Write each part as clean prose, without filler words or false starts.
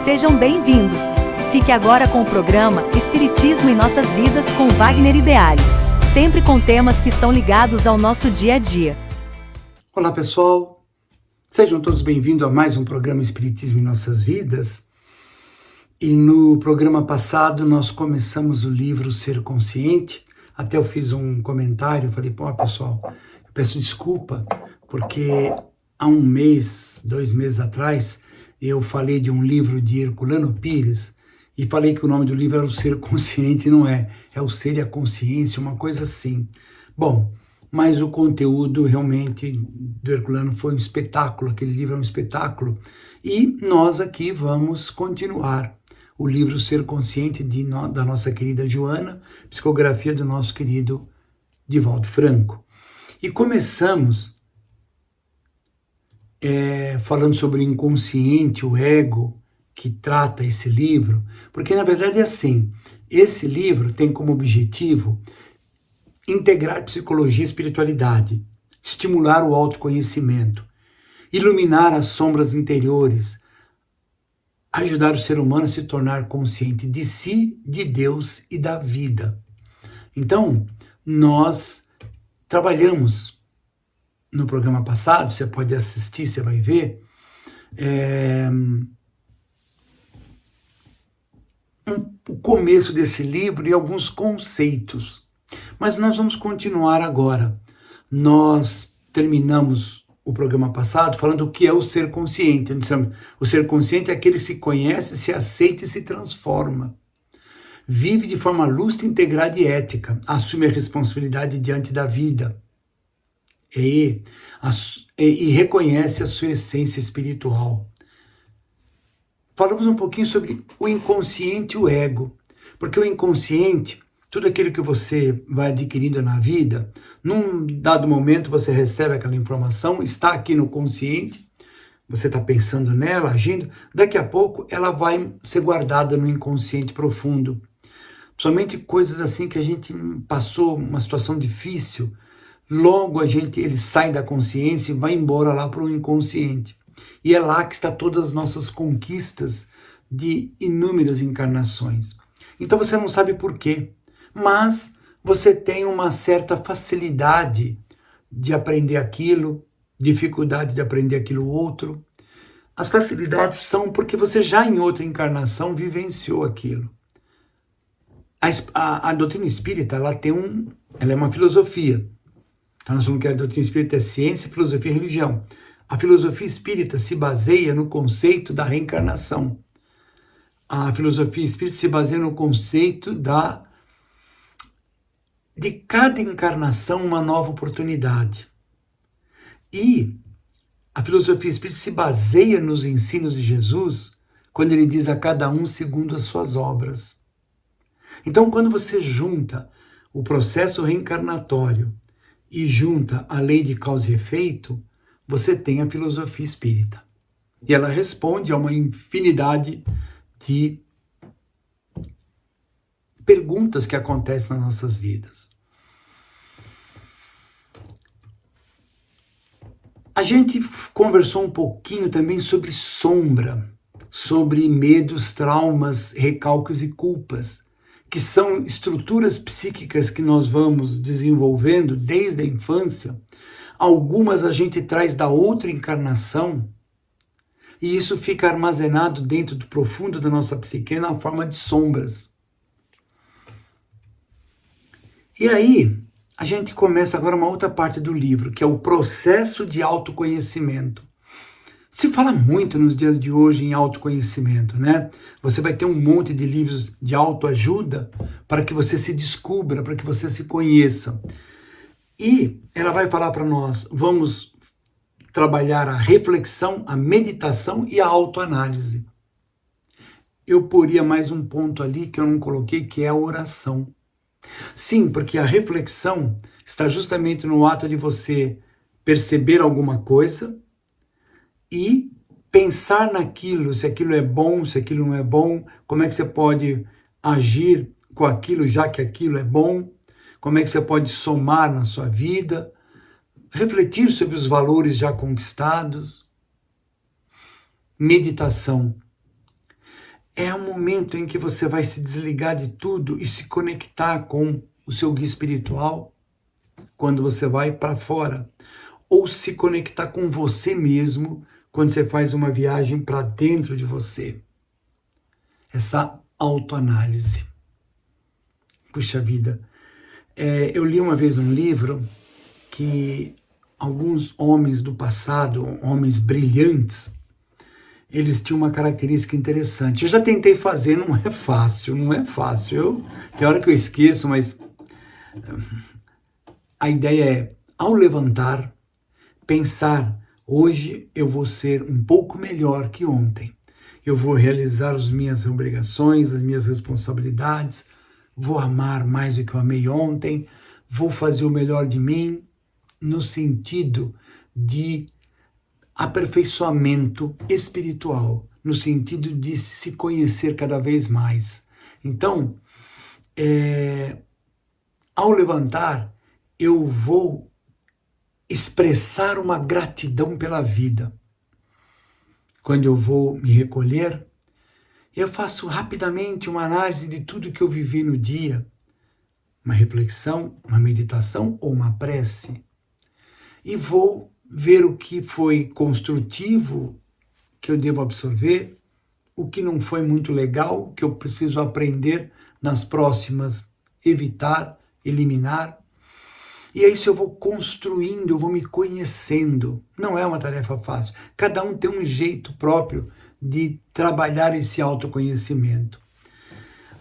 Sejam bem-vindos! Fique agora com o programa Espiritismo em Nossas Vidas com Wagner Ideale, sempre com temas que estão ligados ao nosso dia a dia. Olá pessoal, sejam todos bem-vindos a mais um programa Espiritismo em Nossas Vidas. E no programa passado nós começamos o livro Ser Consciente. Até eu fiz um comentário, falei, pessoal, eu peço desculpa, porque há um mês, 2 meses atrás, eu falei de um livro de Herculano Pires e falei que o nome do livro era o Ser Consciente, não é? É o Ser e a Consciência, uma coisa assim. Bom, mas o conteúdo realmente do Herculano foi um espetáculo, aquele livro é um espetáculo. E nós aqui vamos continuar o livro Ser Consciente da nossa querida Joana, psicografia do nosso querido Divaldo Franco. E começamos falando sobre o inconsciente, o ego, que trata esse livro, porque na verdade é assim, esse livro tem como objetivo integrar psicologia e espiritualidade, estimular o autoconhecimento, iluminar as sombras interiores, ajudar o ser humano a se tornar consciente de si, de Deus e da vida. Então, nós trabalhamos no programa passado, você pode assistir, você vai ver, o começo desse livro e alguns conceitos. Mas nós vamos continuar agora. Nós terminamos o programa passado falando o que é o ser consciente. O ser consciente é aquele que se conhece, se aceita e se transforma. Vive de forma lúcida, integrada e ética. Assume a responsabilidade diante da vida. E reconhece a sua essência espiritual. Falamos um pouquinho sobre o inconsciente e o ego. Porque o inconsciente, tudo aquilo que você vai adquirindo na vida, num dado momento você recebe aquela informação, está aqui no consciente, você está pensando nela, agindo, daqui a pouco ela vai ser guardada no inconsciente profundo. Somente coisas assim que a gente passou uma situação difícil, logo ele sai da consciência e vai embora lá para o inconsciente. E é lá que está todas as nossas conquistas de inúmeras encarnações. Então você não sabe por quê, mas você tem uma certa facilidade de aprender aquilo, dificuldade de aprender aquilo outro. As facilidades são porque você já em outra encarnação vivenciou aquilo. A doutrina espírita, ela é uma filosofia. Então nós falamos que a doutrina espírita é ciência, filosofia e religião. A filosofia espírita se baseia no conceito da reencarnação. A filosofia espírita se baseia no conceito de cada encarnação uma nova oportunidade. E a filosofia espírita se baseia nos ensinos de Jesus, quando ele diz a cada um segundo as suas obras. Então, quando você junta o processo reencarnatório e junta a lei de causa e efeito, você tem a filosofia espírita. E ela responde a uma infinidade de perguntas que acontecem nas nossas vidas. A gente conversou um pouquinho também sobre sombra, sobre medos, traumas, recalques e culpas, que são estruturas psíquicas que nós vamos desenvolvendo desde a infância. Algumas a gente traz da outra encarnação, e isso fica armazenado dentro do profundo da nossa psique na forma de sombras. E aí, a gente começa agora uma outra parte do livro, que é o processo de autoconhecimento. Se fala muito nos dias de hoje em autoconhecimento, né? Você vai ter um monte de livros de autoajuda para que você se descubra, para que você se conheça. E ela vai falar para nós, vamos trabalhar a reflexão, a meditação e a autoanálise. Eu poria mais um ponto ali que eu não coloquei, que é a oração. Sim, porque a reflexão está justamente no ato de você perceber alguma coisa e pensar naquilo, se aquilo é bom, se aquilo não é bom, como é que você pode agir com aquilo, já que aquilo é bom, como é que você pode somar na sua vida, refletir sobre os valores já conquistados. Meditação. é um momento em que você vai se desligar de tudo e se conectar com o seu guia espiritual quando você vai para fora, ou se conectar com você mesmo quando você faz uma viagem para dentro de você. Essa autoanálise. Puxa vida, eu li uma vez num livro que alguns homens do passado, homens brilhantes, eles tinham uma característica interessante. Eu já tentei fazer, não é fácil. Tem hora que eu esqueço, mas a ideia é, ao levantar, pensar, hoje eu vou ser um pouco melhor que ontem. Eu vou realizar as minhas obrigações, as minhas responsabilidades, vou amar mais do que eu amei ontem, vou fazer o melhor de mim, no sentido de aperfeiçoamento espiritual, no sentido de se conhecer cada vez mais. Então, ao levantar, eu vou expressar uma gratidão pela vida. Quando eu vou me recolher, eu faço rapidamente uma análise de tudo que eu vivi no dia, uma reflexão, uma meditação ou uma prece, e vou ver o que foi construtivo, que eu devo absorver, o que não foi muito legal, que eu preciso aprender nas próximas, evitar, eliminar. E é isso, eu vou construindo, eu vou me conhecendo. Não é uma tarefa fácil. Cada um tem um jeito próprio de trabalhar esse autoconhecimento.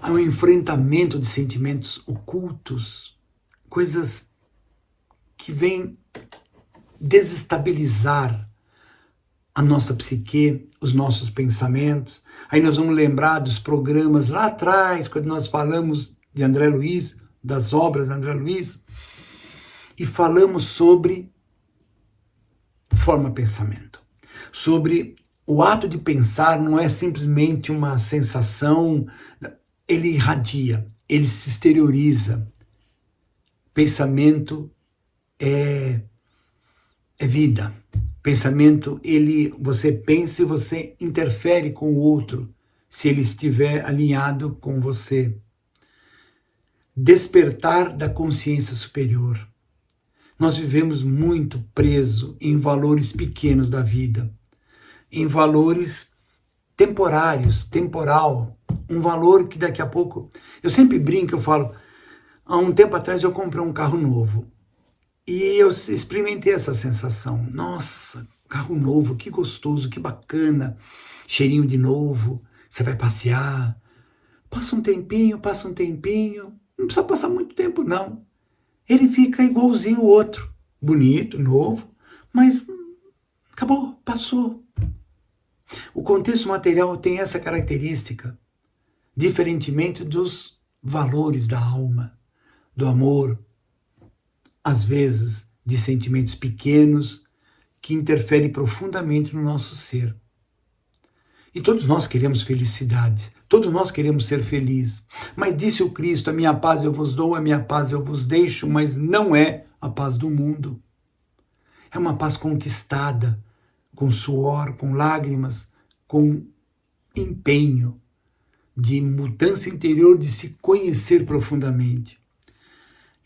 Há um enfrentamento de sentimentos ocultos, coisas que vêm desestabilizar a nossa psique, os nossos pensamentos. Aí nós vamos lembrar dos programas lá atrás, quando nós falamos de André Luiz, das obras de André Luiz, e falamos sobre forma-pensamento, sobre o ato de pensar não é simplesmente uma sensação, ele irradia, ele se exterioriza. Pensamento é vida. Pensamento, você pensa e você interfere com o outro, se ele estiver alinhado com você. Despertar da consciência superior. Nós vivemos muito preso em valores pequenos da vida, em valores temporal, um valor que daqui a pouco... Eu sempre brinco, eu falo, há um tempo atrás eu comprei um carro novo, e eu experimentei essa sensação. Nossa, carro novo, que gostoso, que bacana, cheirinho de novo, você vai passear, passa um tempinho, não precisa passar muito tempo não. Ele fica igualzinho o outro, bonito, novo, mas acabou, passou. O contexto material tem essa característica, diferentemente dos valores da alma, do amor, às vezes de sentimentos pequenos que interferem profundamente no nosso ser. E todos nós queremos felicidade, todos nós queremos ser felizes. Mas disse o Cristo, a minha paz eu vos dou, a minha paz eu vos deixo, mas não é a paz do mundo. É uma paz conquistada, com suor, com lágrimas, com empenho de mudança interior, de se conhecer profundamente.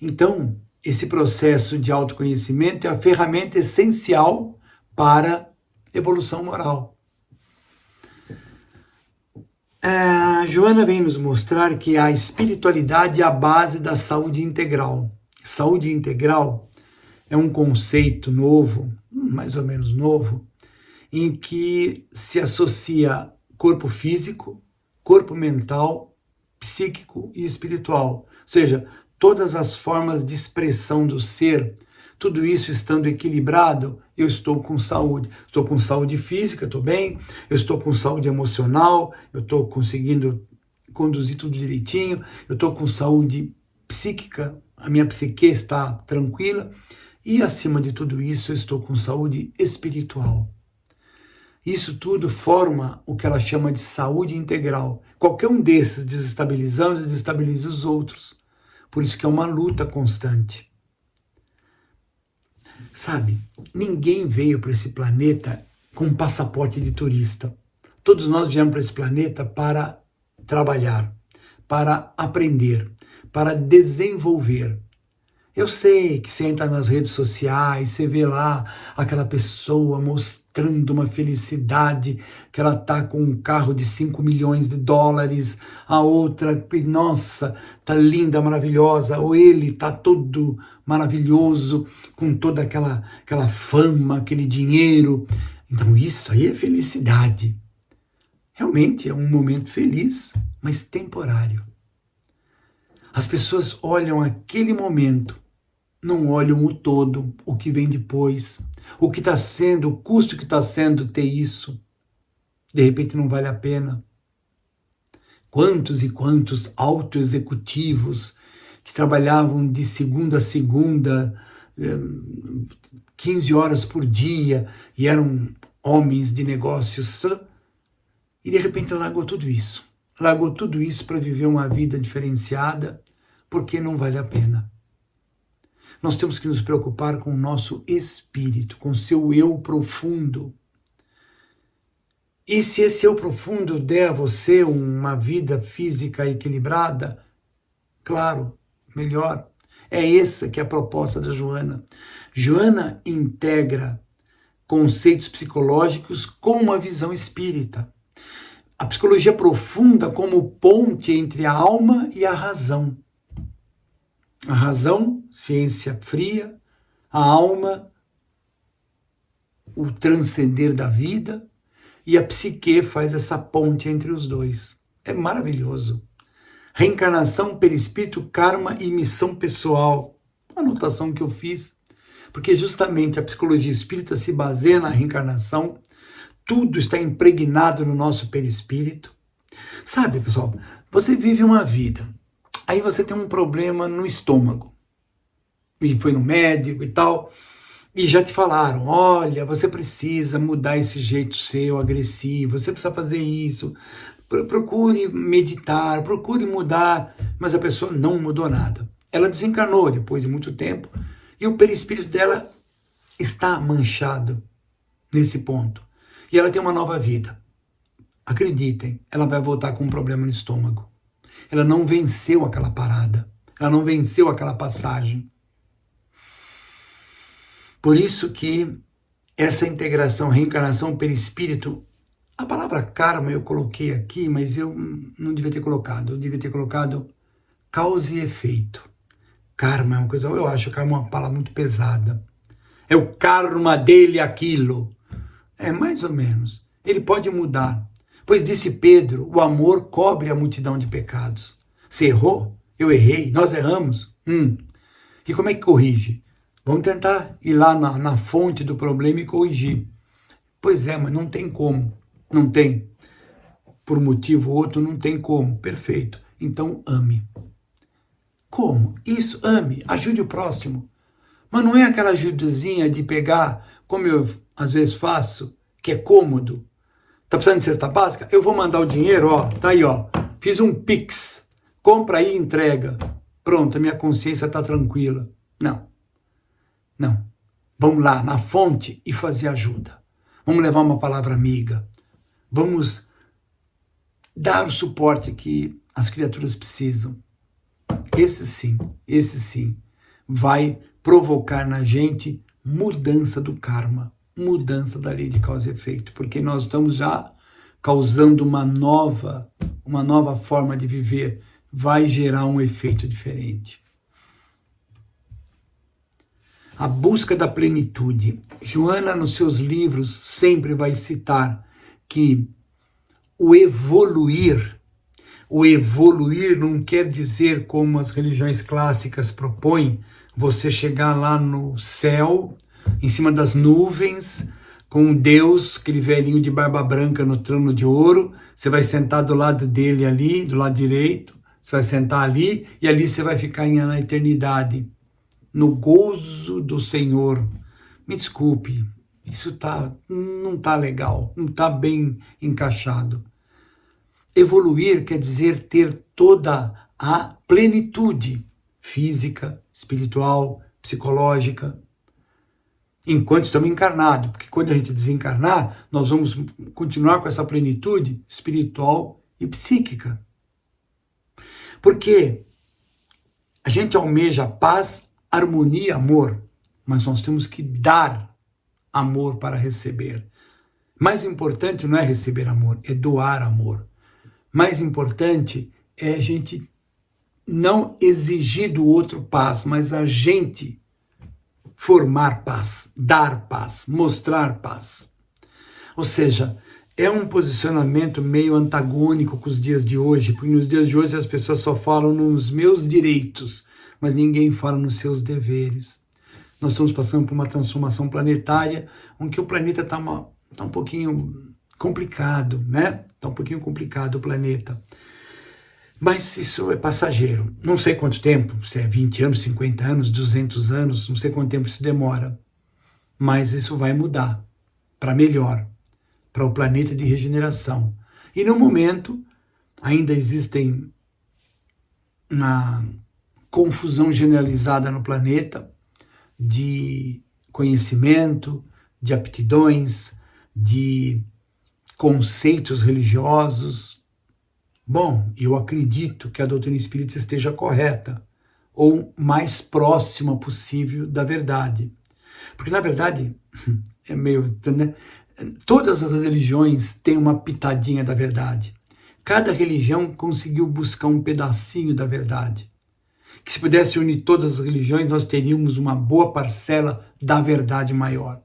Então, esse processo de autoconhecimento é a ferramenta essencial para evolução moral. A Joana vem nos mostrar que a espiritualidade é a base da saúde integral. Saúde integral é um conceito novo, mais ou menos novo, em que se associa corpo físico, corpo mental, psíquico e espiritual. Ou seja, todas as formas de expressão do ser, tudo isso estando equilibrado, eu estou com saúde. Estou com saúde física, estou bem, eu estou com saúde emocional, eu estou conseguindo conduzir tudo direitinho, eu estou com saúde psíquica, a minha psique está tranquila, e acima de tudo isso, eu estou com saúde espiritual. Isso tudo forma o que ela chama de saúde integral. Qualquer um desses desestabilizando, desestabiliza os outros. Por isso que é uma luta constante. Sabe, ninguém veio para esse planeta com um passaporte de turista. Todos nós viemos para esse planeta para trabalhar, para aprender, para desenvolver. Eu sei que você entra nas redes sociais, você vê lá aquela pessoa mostrando uma felicidade, que ela tá com um carro de 5 milhões de dólares, a outra, nossa, tá linda, maravilhosa, ou ele tá todo maravilhoso, com toda aquela fama, aquele dinheiro. Então isso aí é felicidade. Realmente é um momento feliz, mas temporário. As pessoas olham aquele momento, não olham o todo, o que vem depois, o que está sendo, o custo que está sendo ter isso. De repente não vale a pena. Quantos e quantos autoexecutivos que trabalhavam de segunda a segunda, 15 horas por dia, e eram homens de negócios, e de repente largou tudo isso. Largou tudo isso para viver uma vida diferenciada, porque não vale a pena. Nós temos que nos preocupar com o nosso espírito, com o seu eu profundo. E se esse eu profundo der a você uma vida física equilibrada, claro, melhor. É essa que é a proposta da Joana. Joana integra conceitos psicológicos com uma visão espírita. A psicologia profunda como ponte entre a alma e a razão. A razão, ciência fria, a alma, o transcender da vida, e a psique faz essa ponte entre os dois. É maravilhoso. Reencarnação, perispírito, karma e missão pessoal. Uma anotação que eu fiz, porque justamente a psicologia espírita se baseia na reencarnação, tudo está impregnado no nosso perispírito. Sabe, pessoal, você vive uma vida, aí você tem um problema no estômago, e foi no médico e tal, e já te falaram, olha, você precisa mudar esse jeito seu agressivo, você precisa fazer isso, procure meditar, procure mudar, mas a pessoa não mudou nada. Ela desencarnou depois de muito tempo, e o perispírito dela está manchado nesse ponto. E ela tem uma nova vida. Acreditem, ela vai voltar com um problema no estômago. Ela não venceu aquela parada. Ela não venceu aquela passagem. Por isso que essa integração, reencarnação, perispírito, a palavra karma eu coloquei aqui, mas eu não devia ter colocado. Eu devia ter colocado causa e efeito. Karma é uma coisa, eu acho karma uma palavra muito pesada. É o karma dele aquilo. É mais ou menos. Ele pode mudar. Pois disse Pedro, o amor cobre a multidão de pecados. Você errou? Eu errei. Nós erramos. E como é que corrige? Vamos tentar ir lá na fonte do problema e corrigir. Pois é, mas não tem como. Não tem. Por um motivo ou outro, não tem como. Perfeito. Então, ame. Como? Isso, ame. Ajude o próximo. Mas não é aquela ajudazinha de pegar, como eu às vezes faço, que é cômodo. Tá precisando de cesta básica? Eu vou mandar o dinheiro, ó, tá aí, ó. Fiz um Pix. Compra aí e entrega. Pronto, a minha consciência tá tranquila. Não. Não. Vamos lá, na fonte e fazer ajuda. Vamos levar uma palavra amiga. Vamos dar o suporte que as criaturas precisam. Esse sim, vai provocar na gente mudança do karma, mudança da lei de causa e efeito, porque nós estamos já causando uma nova forma de viver, vai gerar um efeito diferente. A busca da plenitude. Joana, nos seus livros, sempre vai citar que o evoluir não quer dizer, como as religiões clássicas propõem, você chegar lá no céu, em cima das nuvens, com Deus, aquele velhinho de barba branca no trono de ouro, você vai sentar do lado dele ali, do lado direito, você vai sentar ali, e ali você vai ficar na eternidade, no gozo do Senhor. Me desculpe, isso não tá legal, não tá bem encaixado. Evoluir quer dizer ter toda a plenitude física, espiritual, psicológica, enquanto estamos encarnados, porque quando a gente desencarnar, nós vamos continuar com essa plenitude espiritual e psíquica. Porque a gente almeja paz, harmonia e amor, mas nós temos que dar amor para receber. Mais importante não é receber amor, é doar amor. Mais importante é a gente não exigir do outro paz, mas a gente formar paz, dar paz, mostrar paz. Ou seja, é um posicionamento meio antagônico com os dias de hoje, porque nos dias de hoje as pessoas só falam nos meus direitos, mas ninguém fala nos seus deveres. Nós estamos passando por uma transformação planetária, onde o planeta está um pouquinho complicado, né? Está um pouquinho complicado o planeta. Mas isso é passageiro. Não sei quanto tempo, se é 20 anos, 50 anos, 200 anos, não sei quanto tempo isso demora. Mas isso vai mudar para melhor, para o planeta de regeneração. E no momento, ainda existem uma confusão generalizada no planeta de conhecimento, de aptidões, de conceitos religiosos. Bom, eu acredito que a doutrina espírita esteja correta, ou mais próxima possível da verdade. Porque, na verdade, é meio... né? Todas as religiões têm uma pitadinha da verdade. Cada religião conseguiu buscar um pedacinho da verdade. Que se pudesse unir todas as religiões, nós teríamos uma boa parcela da verdade maior.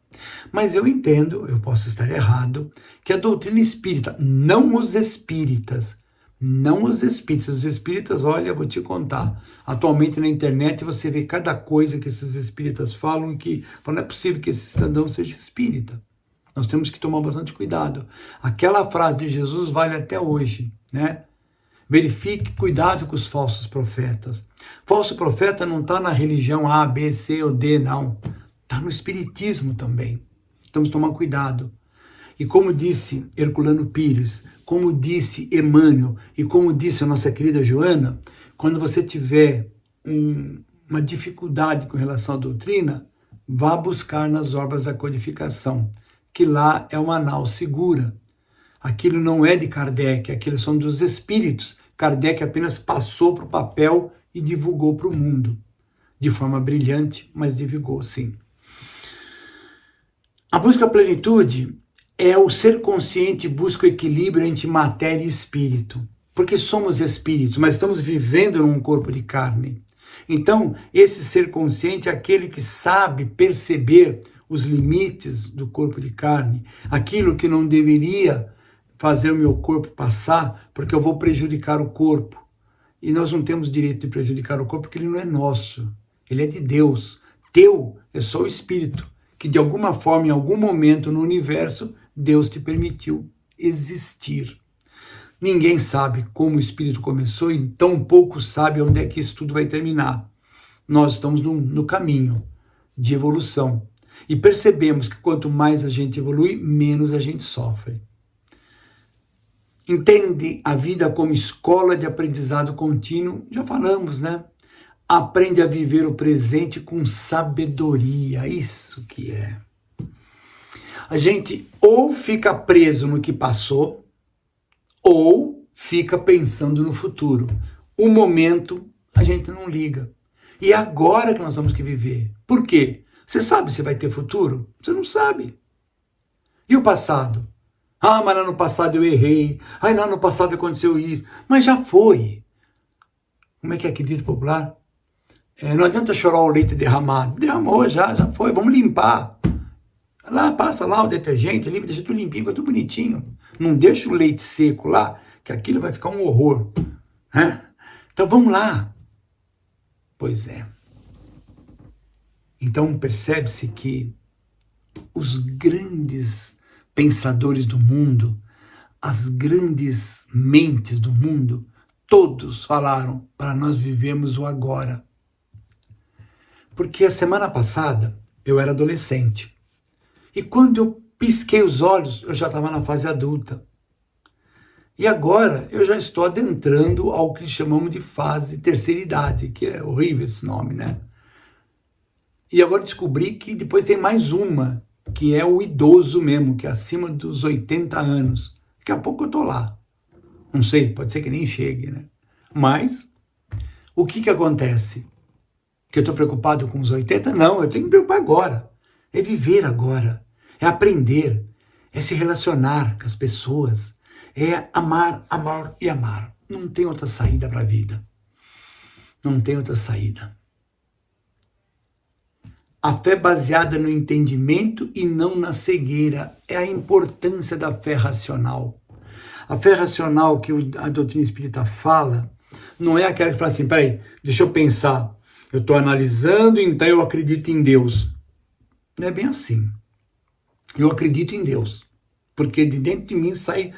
Mas eu entendo, eu posso estar errado, que a doutrina espírita, não os espíritas, os espíritas, olha, vou te contar, atualmente na internet você vê cada coisa que esses espíritas falam e que não é possível que esse cidadão seja espírita. Nós temos que tomar bastante cuidado. Aquela frase de Jesus vale até hoje, né? Verifique, cuidado com os falsos profetas. Falso profeta não está na religião A, B, C ou D, não. Está no espiritismo também. Temos que tomar cuidado. E como disse Herculano Pires, como disse Emmanuel e como disse a nossa querida Joana, quando você tiver uma dificuldade com relação à doutrina, vá buscar nas obras da codificação, que lá é uma nau segura. Aquilo não é de Kardec, aquilo são dos espíritos. Kardec apenas passou para o papel e divulgou para o mundo. De forma brilhante, mas divulgou, sim. A busca à plenitude é o ser consciente busca o equilíbrio entre matéria e espírito. Porque somos espíritos, mas estamos vivendo num corpo de carne. Então, esse ser consciente é aquele que sabe perceber os limites do corpo de carne, aquilo que não deveria fazer o meu corpo passar, porque eu vou prejudicar o corpo. E nós não temos direito de prejudicar o corpo, porque ele não é nosso, ele é de Deus. Teu é só o espírito, que de alguma forma, em algum momento no universo, Deus te permitiu existir. Ninguém sabe como o espírito começou e tão pouco sabe onde é que isso tudo vai terminar. Nós estamos no caminho de evolução. E percebemos que quanto mais a gente evolui, menos a gente sofre. Entende a vida como escola de aprendizado contínuo? Já falamos, né? Aprende a viver o presente com sabedoria, isso que é. A gente ou fica preso no que passou, ou fica pensando no futuro. O momento a gente não liga. E é agora que nós temos que viver. Por quê? Você sabe se vai ter futuro? Você não sabe. E o passado? Ah, mas lá no passado eu errei. Ah, lá no passado aconteceu isso. Mas já foi. Como é aquele dito popular? Não adianta chorar o leite derramado. Derramou, já foi. Vamos limpar. Lá, passa lá o detergente, limpa, deixa tudo limpinho, tudo bonitinho. Não deixa o leite seco lá, que aquilo vai ficar um horror. Né? Então vamos lá. Pois é. Então percebe-se que os grandes pensadores do mundo, as grandes mentes do mundo, todos falaram para nós vivermos o agora. Porque a semana passada eu era adolescente. E quando eu pisquei os olhos, eu já estava na fase adulta. E agora eu já estou adentrando ao que chamamos de fase terceira idade, que é horrível esse nome, né? E agora descobri que depois tem mais uma, que é o idoso mesmo, que é acima dos 80 anos. Daqui a pouco eu estou lá. Não sei, pode ser que nem chegue, né? Mas O que acontece? Que eu estou preocupado com os 80? Não, eu tenho que me preocupar agora. É viver agora, é aprender, é se relacionar com as pessoas, é amar, amar e amar. Não tem outra saída para a vida. Não tem outra saída. A fé baseada no entendimento e não na cegueira é a importância da fé racional. A fé racional que a doutrina espírita fala não é aquela que fala assim, peraí, deixa eu pensar, eu estou analisando, então eu acredito em Deus. Não é bem assim. Eu acredito em Deus, porque de dentro de mim sai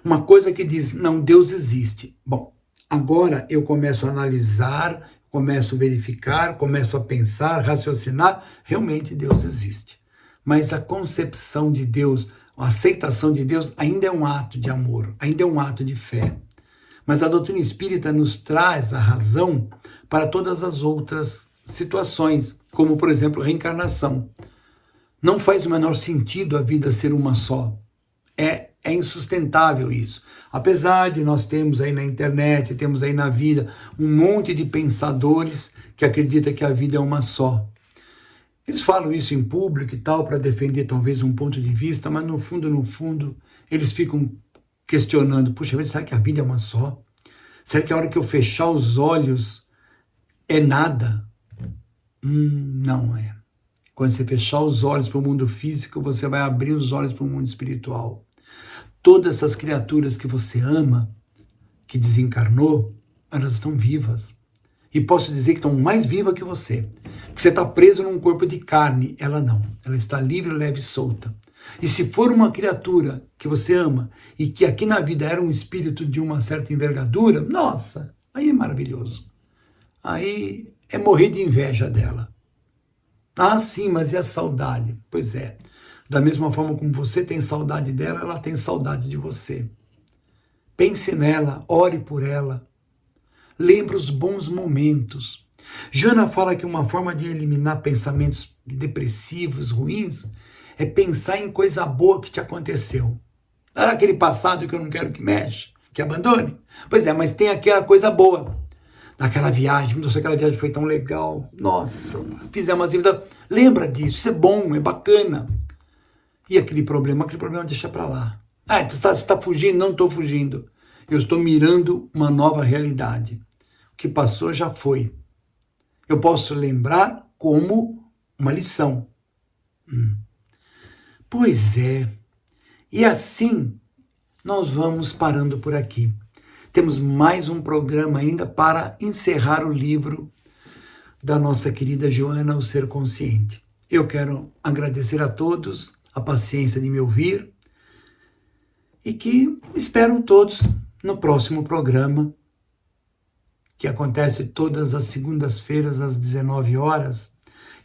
uma coisa que diz, não, Deus existe. Bom, agora eu começo a analisar, começo a verificar, começo a pensar, raciocinar, realmente Deus existe. Mas a concepção de Deus, a aceitação de Deus ainda é um ato de amor, ainda é um ato de fé. Mas a doutrina espírita nos traz a razão para todas as outras situações, como, por exemplo, reencarnação. Não faz o menor sentido a vida ser uma só. É insustentável isso. Apesar de nós termos aí na internet, temos aí na vida um monte de pensadores que acreditam que a vida é uma só. Eles falam isso em público e tal, para defender talvez um ponto de vista, mas no fundo, eles ficam questionando, puxa, será que a vida é uma só? Será que a hora que eu fechar os olhos é nada? Não é. Quando você fechar os olhos para o mundo físico, você vai abrir os olhos para o mundo espiritual. Todas essas criaturas que você ama, que desencarnou, elas estão vivas. E posso dizer que estão mais vivas que você. Porque você está preso num corpo de carne, ela não. Ela está livre, leve e solta. E se for uma criatura que você ama e que aqui na vida era um espírito de uma certa envergadura, nossa, aí é maravilhoso. Aí é morrer de inveja dela. Ah, sim, mas e a saudade? Pois é, da mesma forma como você tem saudade dela, ela tem saudade de você. Pense nela, ore por ela, lembre os bons momentos. Joana fala que uma forma de eliminar pensamentos depressivos, ruins, é pensar em coisa boa que te aconteceu. Era aquele passado que eu não quero que mexa, que abandone? Pois é, mas tem aquela coisa boa. Naquela viagem, nossa, aquela viagem foi tão legal, nossa, fizemos assim, lembra disso, isso é bom, é bacana. E aquele problema deixa para lá. Ah, você está fugindo? Não estou fugindo. Eu estou mirando uma nova realidade. O que passou já foi. Eu posso lembrar como uma lição. Pois é. E assim, nós vamos parando por aqui. Temos mais um programa ainda para encerrar o livro da nossa querida Joana, O Ser Consciente. Eu quero agradecer a todos a paciência de me ouvir e que esperam todos no próximo programa, que acontece todas as segundas-feiras às 19 horas.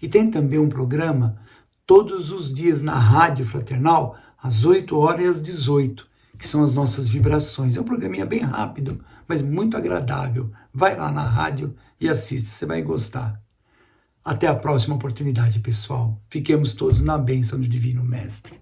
E tem também um programa todos os dias na Rádio Fraternal, às 8 horas e às 18, que são as nossas vibrações. É um programinha bem rápido, mas muito agradável. Vai lá na rádio e assista, você vai gostar. Até a próxima oportunidade, pessoal. Fiquemos todos na bênção do Divino Mestre.